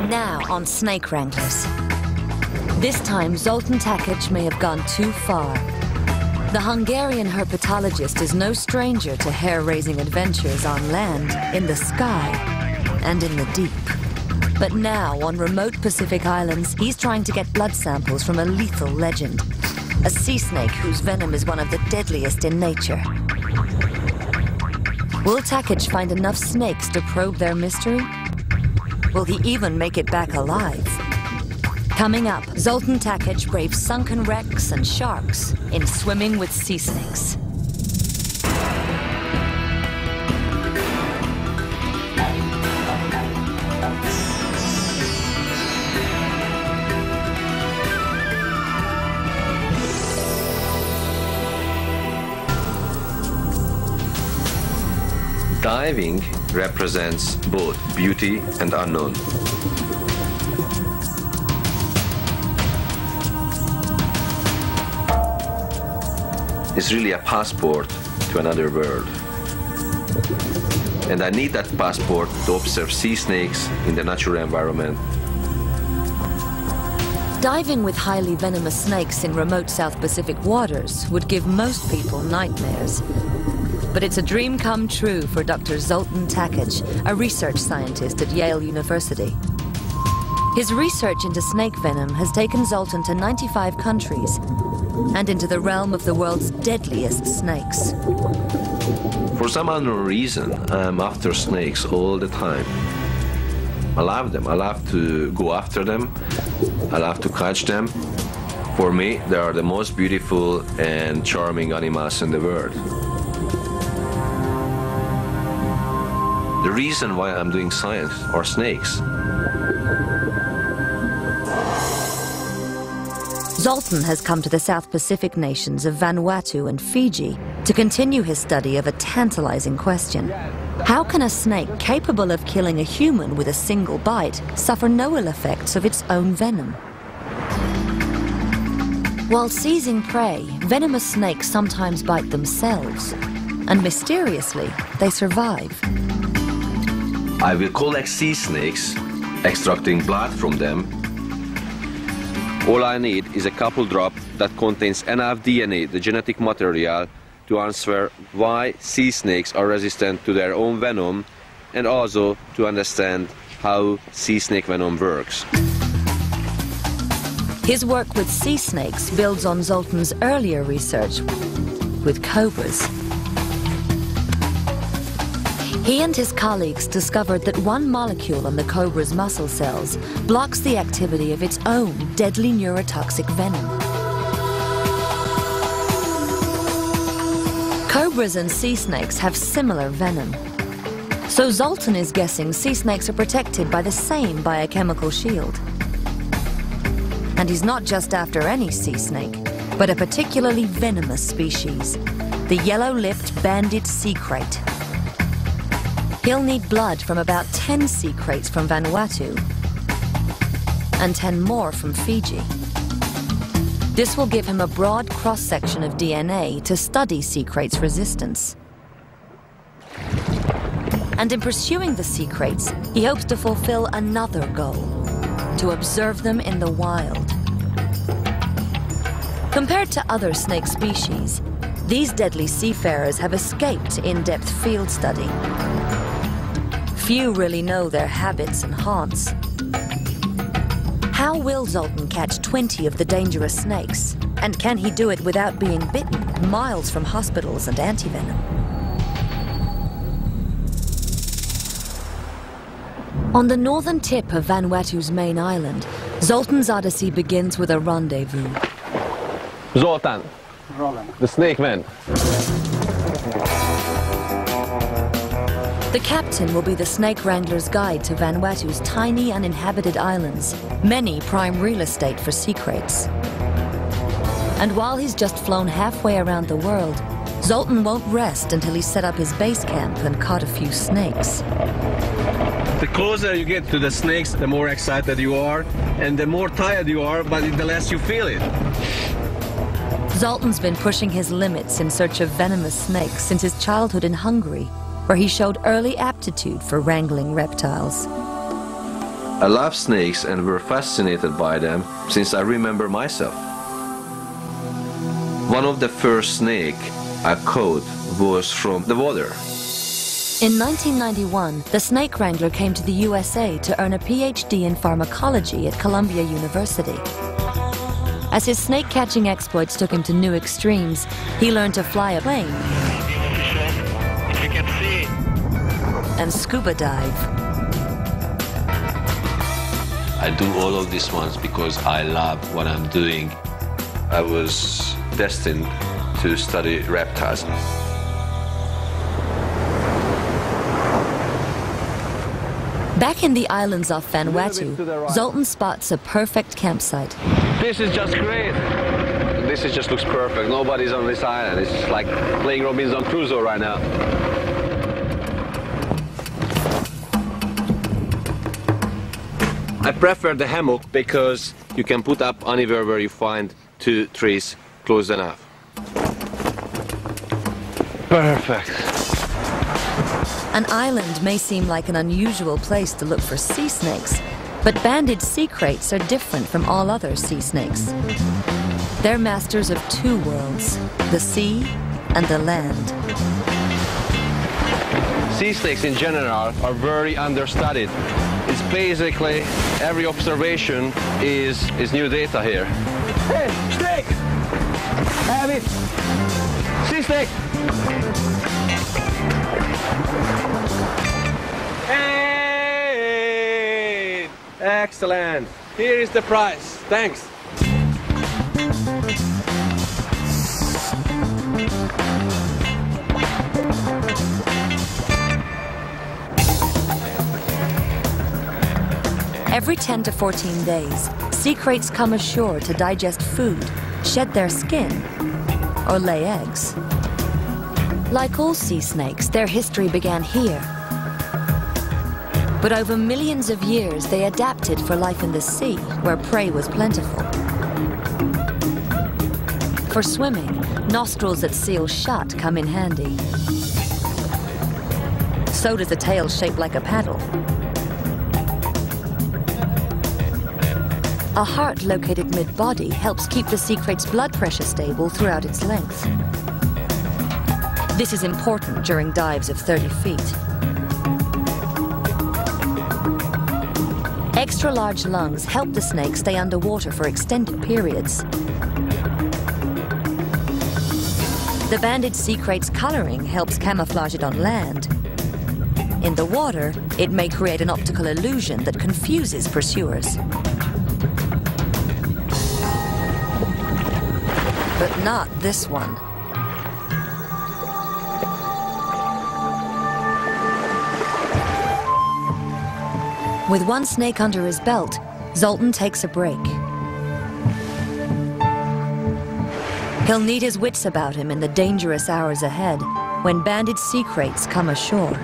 Now on snake wranglers. This time Zoltan Takic may have gone too far. The Hungarian herpetologist is no stranger to hair-raising adventures on land, in the sky, and in the deep. But now, on remote Pacific islands, he's trying to get blood samples from a lethal legend. A sea snake whose venom is one of the deadliest in nature. Will Takic find enough snakes to probe their mystery? Will he even make it back alive? Coming up, Zoltan Takic braves sunken wrecks and sharks in Swimming with Sea Snakes. Diving represents both beauty and unknown. It's really a passport to another world. And I need that passport to observe sea snakes in the natural environment. Diving with highly venomous snakes in remote South Pacific waters would give most people nightmares. But it's a dream come true for Dr. Zoltan Takic, a research scientist at Yale University. His research into snake venom has taken Zoltan to 95 countries and into the realm of the world's deadliest snakes. For some unknown reason, I'm after snakes all the time. I love them. I love to go after them. I love to catch them. For me, they are the most beautiful and charming animals in the world. The reason why I'm doing science are snakes. Zoltan has come to the South Pacific nations of Vanuatu and Fiji to continue his study of a tantalizing question. How can a snake capable of killing a human with a single bite suffer no ill effects of its own venom? While seizing prey, venomous snakes sometimes bite themselves, and mysteriously, they survive. I will collect sea snakes, extracting blood from them. All I need is a couple drop that contains enough DNA, the genetic material, to answer why sea snakes are resistant to their own venom, and also to understand how sea snake venom works. His work with sea snakes builds on Zoltan's earlier research with cobras. He and his colleagues discovered that one molecule in the cobra's muscle cells blocks the activity of its own deadly neurotoxic venom. Cobras and sea snakes have similar venom. So Zoltan is guessing sea snakes are protected by the same biochemical shield. And he's not just after any sea snake, but a particularly venomous species, the yellow-lipped banded sea krait. He'll need blood from about 10 sea kraits from Vanuatu and 10 more from Fiji. This will give him a broad cross-section of DNA to study sea kraits' resistance. And in pursuing the sea kraits, he hopes to fulfill another goal, to observe them in the wild. Compared to other snake species, these deadly seafarers have escaped in-depth field study. Few really know their habits and haunts. How will Zoltan catch 20 of the dangerous snakes? And can he do it without being bitten, miles from hospitals and antivenom? On the northern tip of Vanuatu's main island, Zoltan's odyssey begins with a rendezvous. Zoltan, Roland. the snake man. The captain will be the snake wrangler's guide to Vanuatu's tiny uninhabited islands, many prime real estate for sea kraits. And while he's just flown halfway around the world, Zoltan won't rest until he's set up his base camp and caught a few snakes. The closer you get to the snakes, the more excited you are, and the more tired you are, but the less you feel it. Zoltan's been pushing his limits in search of venomous snakes since his childhood in Hungary, where he showed early aptitude for wrangling reptiles. I love snakes and were fascinated by them since I remember myself. One of the first snake I caught was from the water. In 1991, the snake wrangler came to the USA to earn a PhD in pharmacology at Columbia University. As his snake-catching exploits took him to new extremes, he learned to fly a plane and scuba dive. I do all of these ones because I love what I'm doing. I was destined to study reptiles. Back in the islands off Vanuatu, Zoltan spots a perfect campsite. This is just great. This just looks perfect. Nobody's on this island. It's like playing Robinson Crusoe right now. I prefer the hammock because you can put up anywhere where you find 2 trees close enough. Perfect. An island may seem like an unusual place to look for sea snakes, but banded sea kraits are different from all other sea snakes. They're masters of 2 worlds, the sea and the land. Sea snakes in general are very understudied. It's basically every observation is new data here. Hey, snake! I have it! Sea snake! Hey! Excellent! Here is the prize. Thanks! Every 10 to 14 days, sea kraits come ashore to digest food, shed their skin, or lay eggs. Like all sea snakes, their history began here. But over millions of years, they adapted for life in the sea, where prey was plentiful. For swimming, nostrils that seal shut come in handy. So does a tail shaped like a paddle. A heart located mid-body helps keep the sea krait's blood pressure stable throughout its length. This is important during dives of 30 feet. Extra large lungs help the snake stay underwater for extended periods. The banded sea krait's coloring helps camouflage it on land. In the water, it may create an optical illusion that confuses pursuers. But not this one. With one snake under his belt, Zoltan takes a break. He'll need his wits about him in the dangerous hours ahead when banded sea kraits come ashore.